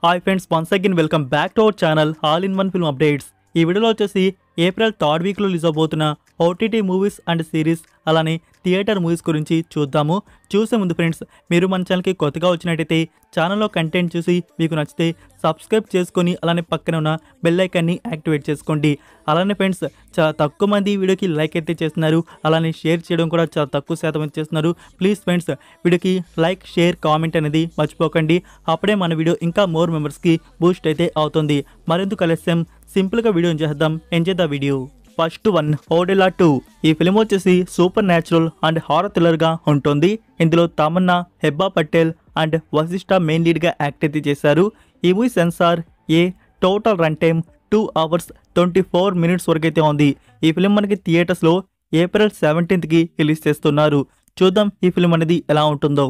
Hi friends, once again welcome back to our channel all in one film updates. ఈ వీడియోలో వచ్చేసి April third వీక్లో release అవబోతున్న OTT movies and series అలానే theatre movies గురించి చూద్దాము. చూసే ముందు ఫ్రెండ్స్, మీరు మన ఛానల్కి కొత్తగా వచ్చినట్టయితే ఛానల్లో కంటెంట్ చూసి మీకు నచ్చితే సబ్స్క్రైబ్ చేసుకొని అలానే పక్కన ఉన్న బెల్ ఐకాన్ని యాక్టివేట్ చేసుకోండి. అలానే ఫ్రెండ్స్, చాలా తక్కువ మంది ఈ వీడియోకి లైక్ అయితే చేస్తున్నారు, అలానే షేర్ చేయడం కూడా చాలా తక్కువ శాతం అయితే చేస్తున్నారు. ప్లీజ్ ఫ్రెండ్స్, వీడియోకి లైక్, షేర్, కామెంట్ అనేది మర్చిపోకండి. అప్పుడే మన వీడియో ఇంకా మోర్ మెంబర్స్కి బూస్ట్ అయితే అవుతుంది. మరెందుకు ఆలస్యం, సింపుల్గా వీడియో చేద్దాం. Enjoy the video. First one, Odela 2. ఈ ఫిల్మ్ వచ్చేసి సూపర్ న్యాచురల్ అండ్ హారర్ థ్రిల్లర్గా ఉంటుంది. ఇందులో తమన్నా, హెబ్బా పటేల్ అండ్ వశిష్ఠ మెయిన్ లీడ్గా యాక్ట్ అయితే చేశారు. ఈ movie censor A, total run time 2 hours 24 minutes వరకు అయితే ఉంది. ఈ ఫిల్మ్ మనకి థియేటర్స్లో ఏప్రిల్ 17th రిలీజ్ చేస్తున్నారు. చూద్దాం ఈ ఫిల్మ్ అనేది ఎలా ఉంటుందో.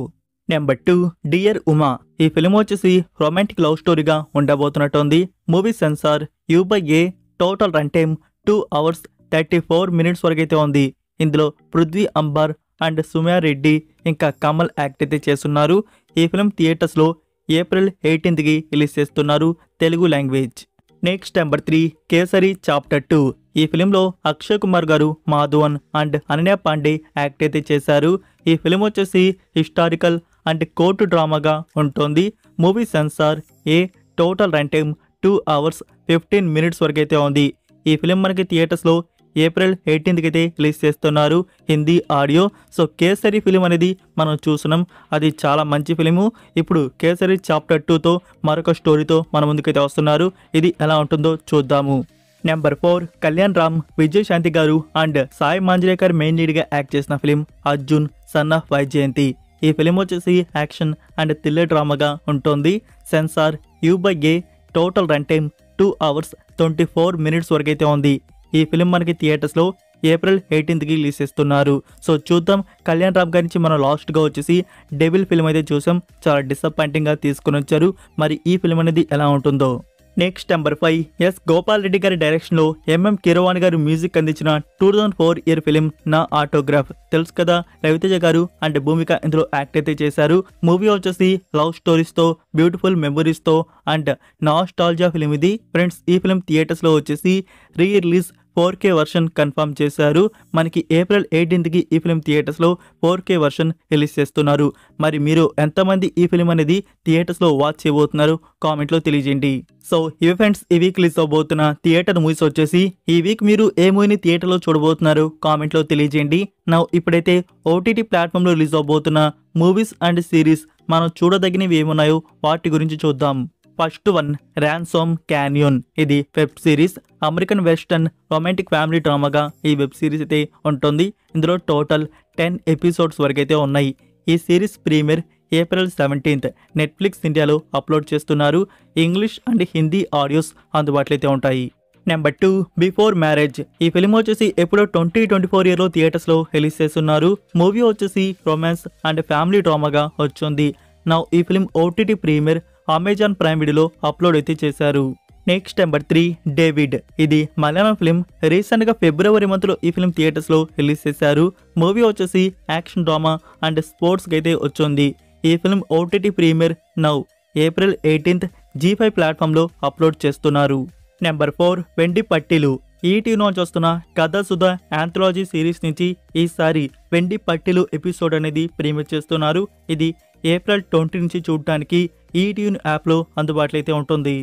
Number 2, dear Uma. ఈ ఫిల్మ్ వచ్చేసి రొమాంటిక్ లవ్ స్టోరీగా ఉండబోతున్నట్టుంది. Movie censor U/A, total run time 2 hours 34 minutes వరకు అయితే ఉంది. ఇందులో పృథ్వీ అంబర్ అండ్ సుమ్యా రెడ్డి ఇంకా కమల్ యాక్ట్ అయితే చేస్తున్నారు. ఈ ఫిల్మ్ థియేటర్స్లో ఏప్రిల్ 18th రిలీజ్ చేస్తున్నారు, Telugu language. Next number 3, kesari chapter 2. ఈ ఫిలింలో అక్షయ్ కుమార్ గారు, మాధవన్ అండ్ అనన్య పాండే యాక్ట్ అయితే చేశారు. ఈ ఫిలిం వచ్చేసి హిస్టారికల్ అండ్ కోర్టు డ్రామాగా ఉంటుంది. Movie censor A, total run time 2 hours 15 minutes వరకు అయితే ఉంది. ఈ ఫిలిం మనకి థియేటర్స్లో ఏప్రిల్ 18th అయితే రిలీజ్ చేస్తున్నారు, Hindi audio. So kesari film అనేది మనం చూస్తున్నాం, అది చాలా మంచి ఫిలిము. ఇప్పుడు కేసరి చాప్టర్ 2తో మరొక స్టోరీతో మన ముందుకైతే వస్తున్నారు. ఇది ఎలా ఉంటుందో చూద్దాము. నెంబర్ 4, కళ్యాణ్ రామ్, విజయ్ శాంతి గారు అండ్ సాయి మాంజ్రేకర్ మెయిన్ లీడ్గా యాక్ట్ చేసిన film Arjun son of Vyjayanthi. ఈ ఫిలిం వచ్చేసి యాక్షన్ అండ్ థ్రిల్లర్ డ్రామాగా ఉంటుంది. Censor U/A, total run time 2 hours 24 minutes వరకు అయితే ఉంది. ఈ ఫిలిం మనకి థియేటర్స్లో ఏప్రిల్ 18th రిలీజ్ చేస్తున్నారు. సో చూద్దాం. కళ్యాణ్ రామ్ గారి నుంచి మనం లాస్ట్గా వచ్చేసి డెవిల్ ఫిల్మ్ అయితే చూసాం, చాలా డిసప్పాయింటింగ్గా తీసుకుని వచ్చారు. మరి ఈ ఫిల్మ్ అనేది ఎలా ఉంటుందో. Next number 5, S Gopal Reddy గారి డైరెక్షన్లో MM కీరవాణి గారు మ్యూజిక్ అందించిన 2004 ఇయర్ ఫిలిం నా ఆటోగ్రాఫ్. తెలుసు కదా, రవితేజ గారు అండ్ భూమిక ఇందులో యాక్ట్ అయితే చేశారు. మూవీ వచ్చేసి లవ్ స్టోరీస్తో, బ్యూటిఫుల్ మెమరీస్తో అండ్ నాస్టాల్జియా ఫిలిం ఇది. ఫ్రెండ్స్, ఈ ఫిలిం థియేటర్స్లో వచ్చేసి రిలీజ్ 4K వర్షన్ కన్ఫర్మ్ చేశారు. మనకి ఏప్రిల్ 18th ఈ ఫిలిం థియేటర్స్లో 4K వర్షన్ రిలీజ్ చేస్తున్నారు. మరి మీరు ఎంతమంది ఈ ఫిలిం అనేది థియేటర్స్లో వాచ్ చేయబోతున్నారు కామెంట్లో తెలియజేయండి. సో ఇవి ఫ్రెండ్స్, ఈ వీక్ రిలీజ్ అవబోతున్న థియేటర్ మూవీస్ వచ్చేసి. ఈ వీక్ మీరు ఏ మూవీని థియేటర్లో చూడబోతున్నారు కామెంట్లో తెలియజేయండి. నా ఇప్పుడైతే OTT ప్లాట్ఫామ్లో రిలీజ్ అవబోతున్న మూవీస్ అండ్ సిరీస్ మనం చూడదగినవి ఏమున్నాయో వాటి గురించి చూద్దాం. First one, Ransom Canyon. ఇది web series, American western romantic family డ్రామాగా ఈ వెబ్ సిరీస్ అయితే ఉంటుంది. ఇందులో టోటల్ 10 episodes వరకు అయితే ఉన్నాయి. ఈ series premiere April 17th Netflix ఇండియాలో అప్లోడ్ చేస్తున్నారు. ఇంగ్లీష్ అండ్ హిందీ ఆడియోస్ అందుబాటులో అయితే ఉంటాయి. Number 2, before marriage. ఈ ఫిలిం వచ్చేసి ఎప్పుడో 2024 ఇయర్లో థియేటర్స్లో రిలీజ్ చేస్తున్నారు. మూవీ వచ్చేసి రొమాన్స్ అండ్ ఫ్యామిలీ డ్రామాగా వచ్చింది. నా ఈ film OTT premiere Amazon Prime వీడియోలో అప్లోడ్ అయితే చేశారు. Next number 3, David. ఇది మలయాళం ఫిలిం. రీసెంట్గా ఫిబ్రవరి మంత్లో ఈ ఫిలిం థియేటర్స్లో రిలీజ్ చేశారు. మూవీ వచ్చేసి యాక్షన్ డ్రామా అండ్ స్పోర్ట్స్కి అయితే వచ్చింది. ఈ film OTT premiere now April 18th G5 ప్లాట్ఫామ్లో అప్లోడ్ చేస్తున్నారు. నెంబర్ 4, వెండి పట్టీలు. ఈటీవీ నుంచి వస్తున్న కథ సుధా యాంథాలజీ సిరీస్ నుంచి ఈసారి వెండి పట్టీలు ఎపిసోడ్ అనేది ప్రీమియర్ చేస్తున్నారు. ఇది ఏప్రిల్ 20 నుంచి చూడటానికి ఈటీవీ యాప్లో అందుబాటులో అయితే ఉంటుంది.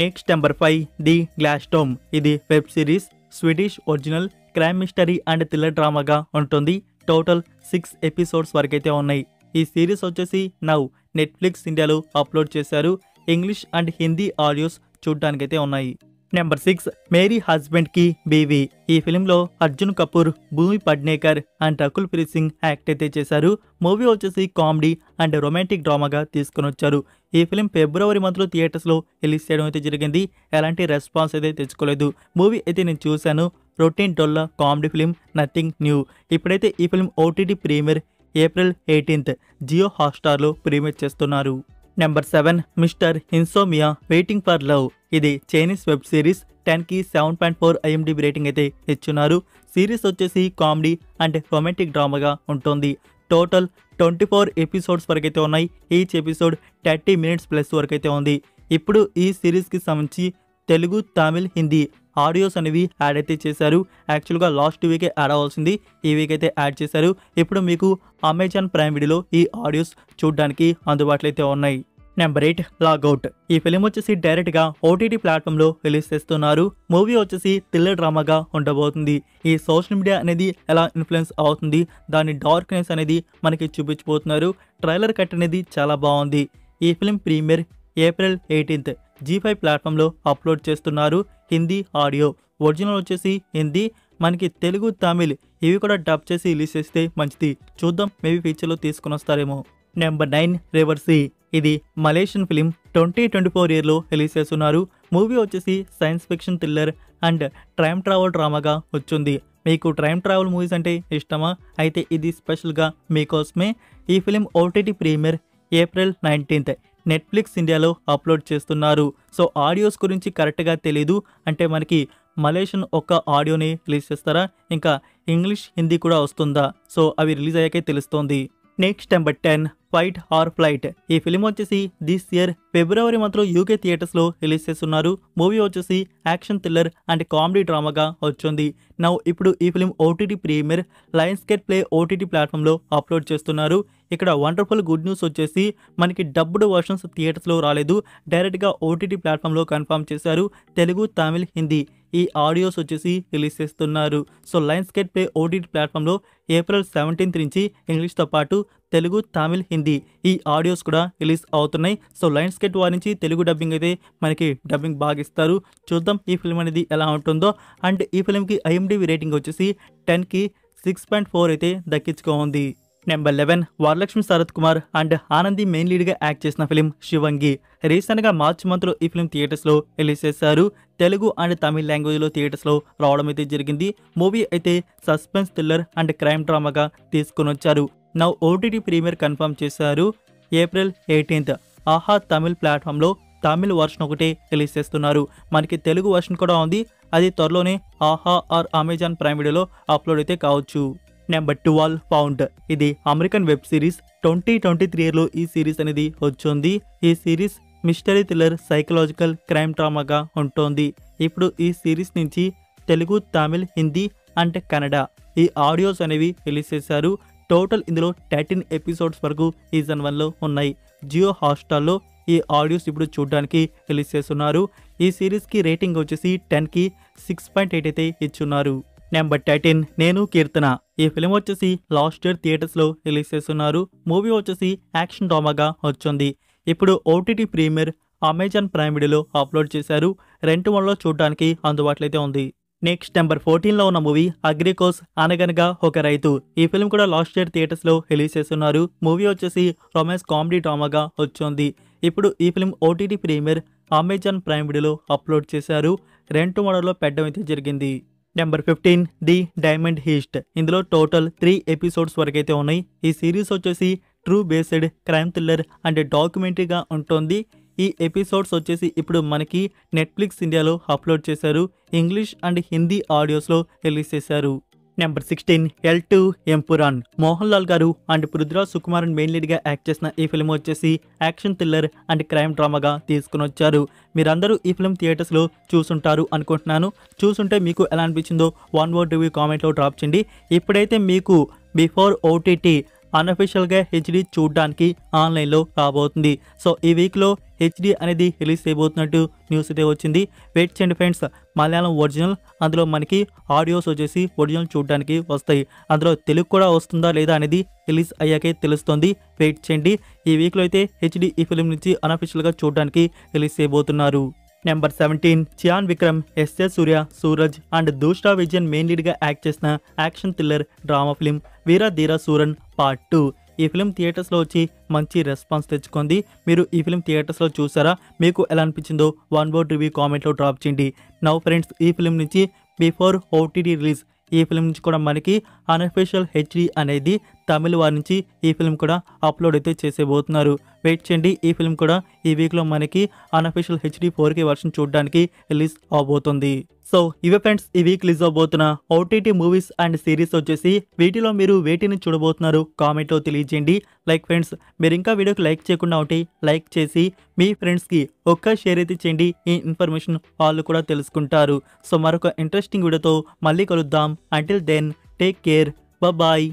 Next number 5, the Glass Dome. ఇది web series, Swedish original crime mystery and thriller డ్రామాగా ఉంటుంది. టోటల్ 6 episodes వరకు అయితే ఉన్నాయి. ఈ సిరీస్ వచ్చేసి నౌ నెట్ఫ్లిక్స్ ఇండియాలో అప్లోడ్ చేశారు. ఇంగ్లీష్ అండ్ హిందీ ఆడియోస్ చూడటానికైతే ఉన్నాయి. నెంబర్ 6, మేరీ హస్బెండ్ కి బీవీ. ఈ ఫిలింలో అర్జున్ కపూర్, భూమి పడ్నేకర్ అండ్ రకుల్ ప్రీత్ సింగ్ యాక్ట్ అయితే చేశారు. మూవీ వచ్చేసి కామెడీ అండ్ రొమాంటిక్ డ్రామాగా తీసుకుని వచ్చారు. ఈ ఫిలిం ఫిబ్రవరి మంత్లో థియేటర్స్లో రిలీజ్ చేయడం అయితే జరిగింది. ఎలాంటి రెస్పాన్స్ అయితే తెచ్చుకోలేదు. మూవీ అయితే నేను చూశాను, రొటీన్ డొల్లా కామెడీ ఫిలిం, నథింగ్ న్యూ. ఇప్పుడైతే ఈ film OTT premiere April 18th Jio హాట్స్టార్లో ప్రీమియర్ చేస్తున్నారు. నెంబర్ 7, mister insomnia waiting for love. ఇది చైనీస్ వెబ్ సిరీస్. 10కి 7.4 IMDb రేటింగ్ అయితే ఇచ్చున్నారు. సిరీస్ వచ్చేసి కామెడీ అండ్ రొమాంటిక్ డ్రామాగా ఉంటుంది. టోటల్ 24 episodes వరకు అయితే ఉన్నాయి. ఈచ్ ఎపిసోడ్ 30 minutes ప్లస్ వరకు అయితే ఉంది. ఇప్పుడు ఈ సిరీస్కి సంబంధించి తెలుగు, తమిళ్, హిందీ ఆడియోస్ అనేవి యాడ్ అయితే చేశారు. యాక్చువల్గా లాస్ట్ వీకే యాడ్ అవ్వాల్సింది, ఈ వీక్ అయితే యాడ్ చేశారు. ఇప్పుడు మీకు అమెజాన్ ప్రైమ్ వీడియోలో ఈ ఆడియోస్ చూడడానికి అందుబాటులో అయితే ఉన్నాయి. Number 8 logout. ఈ ఫిలిం వచ్చేసి డైరెక్ట్గా ఓటీటీ ప్లాట్ఫామ్లో రిలీజ్ చేస్తున్నారు. మూవీ వచ్చేసి థ్రిల్లర్ డ్రామాగా ఉండబోతుంది. ఈ సోషల్ మీడియా అనేది ఎలా ఇన్ఫ్లుయెన్స్ అవుతుంది, దాని డార్క్నెస్ అనేది మనకి చూపించబోతున్నారు. ట్రైలర్ కట్ అనేది చాలా బాగుంది. ఈ ఫిలిం ప్రీమియర్ ఏప్రిల్ 18 G5 ప్లాట్ఫామ్లో అప్లోడ్ చేస్తున్నారు. హిందీ ఆడియో, ఒరిజినల్ వచ్చేసి హిందీ, మనకి తెలుగు, తమిళ్ ఇవి కూడా డబ్ చేసి రిలీజ్ చేస్తే మంచిది. చూద్దాం, మేబీ ఫ్యూచర్లో తీసుకుని వస్తారేమో. Number 9 Reversi. ఇది మలేషియన్ ఫిలిం 2024 ఇయర్లో రిలీజ్ చేస్తున్నారు. మూవీ వచ్చేసి science fiction thriller and time travel డ్రామాగా వచ్చింది. మీకు టైమ్ ట్రావెల్ మూవీస్ అంటే ఇష్టమా? అయితే ఇది స్పెషల్గా మీకోసమే. ఈ film OTT premiere April 19 Netflix ఇండియాలో అప్లోడ్ చేస్తున్నారు. సో ఆడియోస్ గురించి కరెక్ట్గా తెలీదు, అంటే మనకి మలేషియన్ ఒక్క ఆడియోని రిలీజ్ చేస్తారా, ఇంకా ఇంగ్లీష్, హిందీ కూడా వస్తుందా? సో అవి రిలీజ్ అయ్యాకే తెలుస్తోంది. Next number 10 fight or flight. ఈ ఫిలిం వచ్చేసి దిస్ ఇయర్ ఫిబ్రవరి మంత్లో యూకే థియేటర్స్లో రిలీజ్ చేస్తున్నారు. మూవీ వచ్చేసి యాక్షన్ థ్రిల్లర్ అండ్ కామెడీ డ్రామాగా వచ్చింది. నౌ ఇప్పుడు ఈ film OTT premiere Lionsgate play OTT ప్లాట్ఫామ్లో అప్లోడ్ చేస్తున్నారు. ఇక్కడ వండర్ఫుల్ గుడ్ న్యూస్ వచ్చేసి మనకి డబ్బుడ్ వర్షన్స్ థియేటర్స్లో రాలేదు, డైరెక్ట్గా ఓటీటీ ప్లాట్ఫామ్లో కన్ఫర్మ్ చేశారు. తెలుగు, తమిళ్, హిందీ ఈ ఆడియోస్ వచ్చేసి రిలీజ్ చేస్తున్నారు. So Lions gate play OTT ప్లాట్ఫామ్లో ఏప్రిల్ 17 నుంచి ఇంగ్లీష్తో పాటు తెలుగు, తమిళ్, హిందీ ఈ ఆడియోస్ కూడా రిలీజ్ అవుతున్నాయి. సో లయన్స్ గేట్ వారి నుంచి తెలుగు డబ్బింగ్ అయితే మనకి డబ్బింగ్ బాగా ఇస్తారు. చూద్దాం ఈ ఫిల్మ్ అనేది ఎలా ఉంటుందో. అండ్ ఈ ఫిల్మ్కి IMDb రేటింగ్ వచ్చేసి 10కి 6.4 అయితే దక్కించుకోంది. Number 11 Varalaxmi Sarath Kumar and Anandhi main లీడ్గా యాక్ట్ చేసిన ఫిలిం శివంగి. రీసెంట్గా మార్చి మంత్లో ఈ ఫిలిం థియేటర్స్లో రిలీజ్ చేశారు. తెలుగు అండ్ తమిళ్ లాంగ్వేజ్లో థియేటర్స్లో రావడం అయితే జరిగింది. మూవీ అయితే సస్పెన్స్ థ్రిల్లర్ అండ్ క్రైమ్ డ్రామాగా తీసుకుని వచ్చారు. నౌ ఓటీటీ ప్రీమియర్ కన్ఫర్మ్ చేశారు ఏప్రిల్ 18. ఆహా తమిళ్ ప్లాట్ఫామ్లో తమిళ్ వర్షన్ ఒకటే రిలీజ్ చేస్తున్నారు. మనకి తెలుగు వర్షన్ కూడా ఉంది, అది త్వరలోనే ఆహా ఆర్ అమెజాన్ ప్రైమ్ వీడియోలో అప్లోడ్ అయితే కావచ్చు. Number 12 pound. ఇది అమెరికన్ వెబ్ సిరీస్ 2023 ఇయర్లో ఈ సిరీస్ అనేది వచ్చింది. ఈ series mystery thriller psychological crime డ్రామాగా ఉంటుంది. ఇప్పుడు ఈ సిరీస్ నుంచి తెలుగు, తమిళ్, హిందీ అండ్ కన్నడ ఈ ఆడియోస్ అనేవి రిలీజ్ చేశారు. టోటల్ ఇందులో 13 ఎపిసోడ్స్ వరకు సీజన్ 1లో ఉన్నాయి. జియో హాట్స్టార్లో ఈ ఆడియోస్ ఇప్పుడు చూడడానికి రిలీజ్ చేస్తున్నారు. ఈ సిరీస్కి రేటింగ్ వచ్చేసి 10కి 6.8 అయితే ఇచ్చున్నారు. నెంబర్ 13 నేను కీర్తన. ఈ ఫిలిం వచ్చేసి లాస్ట్ ఇయర్ థియేటర్స్లో రిలీజ్ చేస్తున్నారు. మూవీ వచ్చేసి యాక్షన్ డ్రామాగా వచ్చింది. ఇప్పుడు ఓటీటీ ప్రీమియర్ అమెజాన్ ప్రైమ్ వీడియోలో అప్లోడ్ చేశారు. 2 వన్లో చూడడానికి అందుబాటులో అయితే ఉంది. నెక్స్ట్ నెంబర్ 14లో ఉన్న మూవీ అగ్రికోస్ అనగనగా ఒక రైతు. ఈ ఫిలిం కూడా లాస్ట్ ఇయర్ థియేటర్స్లో రిలీజ్ చేస్తున్నారు. మూవీ వచ్చేసి రొమాన్స్ కామెడీ డ్రామాగా వచ్చింది. ఇప్పుడు ఈ film OTT premiere Amazon Prime వీడియోలో అప్లోడ్ చేశారు. 2 మోడల్లో పెట్టడం అయితే జరిగింది. Number 15 the diamond heist. ఇందులో టోటల్ 3 ఎపిసోడ్స్ వరకు అయితే ఉన్నాయి. ఈ సిరీస్ వచ్చేసి true based crime thriller and డాక్యుమెంటరీగా ఉంటుంది. ఈ ఎపిసోడ్స్ వచ్చేసి ఇప్పుడు మనకి నెట్ఫ్లిక్స్ ఇండియాలో అప్లోడ్ చేశారు. ఇంగ్లీష్ అండ్ హిందీ ఆడియోస్లో రిలీజ్ చేశారు. Number 16 L2 Empuraan. మోహన్ లాల్ గారు అండ్ పృథ్వీరాజ్ సుకుమారన్ మెయిన్ లీడ్గా యాక్ట్ చేసిన ఈ ఫిల్మ్ వచ్చేసి యాక్షన్ థ్రిల్లర్ అండ్ క్రైమ్ డ్రామాగా తీసుకుని వచ్చారు. మీరందరూ ఈ ఫిల్మ్ థియేటర్స్లో చూసుంటారు అనుకుంటున్నాను. చూసుంటే మీకు ఎలా అనిపించిందో 1 word రివ్యూ కామెంట్లో డ్రాప్ చేయండి. ఇప్పుడైతే మీకు బిఫోర్ ఓటీటీ అన్అఫీషియల్గా హెచ్డి చూడడానికి ఆన్లైన్లో రాబోతుంది. సో ఈ వీక్లో హెచ్డి అనేది రిలీజ్ చేయబోతున్నట్టు న్యూస్ అయితే వచ్చింది. వెయిట్ చేయండి ఫ్రెండ్స్. మలయాళం ఒరిజినల్, అందులో మనకి ఆడియోస్ వచ్చేసి ఒరిజినల్ చూడడానికి వస్తాయి. అందులో తెలుగు కూడా వస్తుందా లేదా అనేది రిలీజ్ అయ్యాకే తెలుస్తుంది. వెయిట్ చేయండి. ఈ వీక్లో అయితే హెచ్డి ఈ ఫిలిం నుంచి అన్అఫీషియల్గా చూడడానికి రిలీజ్ చేయబోతున్నారు. Number 17 Chiyaan Vikram, SS Surya, Suraj and Dushara Vijayan main లీడ్గా యాక్ట్ చేసిన action thriller drama film Veera Dheera Sooran part 2. ఈ ఫిలిం థియేటర్స్లో వచ్చి మంచి రెస్పాన్స్ తెచ్చుకుంది. మీరు ఈ ఫిలిం థియేటర్స్లో చూసారా? మీకు ఎలా అనిపించిందో 1 word రివ్యూ కామెంట్లో డ్రాప్ చేయండి. నౌ ఫ్రెండ్స్, ఈ ఫిలిం నుంచి బిఫోర్ ఓటీటీ రిలీజ్ ఈ ఫిలిం నుంచి కూడా మనకి అన్అఫీషియల్ హెచ్డి అనేది తమిళ వారి నుంచి ఈ ఫిల్మ్ కూడా అప్లోడ్ అయితే చేసేబోతున్నారు. వెయిట్ చేయండి, ఈ ఫిల్మ్ కూడా ఈ వీక్లో మనకి అన్అఫీషియల్ HD 4K వర్షన్ చూడడానికి రిలీజ్ అవబోతుంది. సో ఇవే ఫ్రెండ్స్ ఈ వీక్ రిలీజ్ అవబోతున్న OTT మూవీస్ అండ్ సిరీస్ వచ్చేసి. వీటిలో మీరు వేటిని చూడబోతున్నారు కామెంట్లో తెలియజేయండి. లైక్ ఫ్రెండ్స్, మీరు ఇంకా వీడియోకి లైక్ చేయకుండా ఉంటే లైక్ చేసి మీ ఫ్రెండ్స్కి ఒక్క షేర్ అయితే చేయండి. ఈ ఇన్ఫర్మేషన్ వాళ్ళు కూడా తెలుసుకుంటారు. సో మరొక ఇంట్రెస్టింగ్ వీడియోతో మళ్ళీ కలుద్దాం. Until then take care, bye.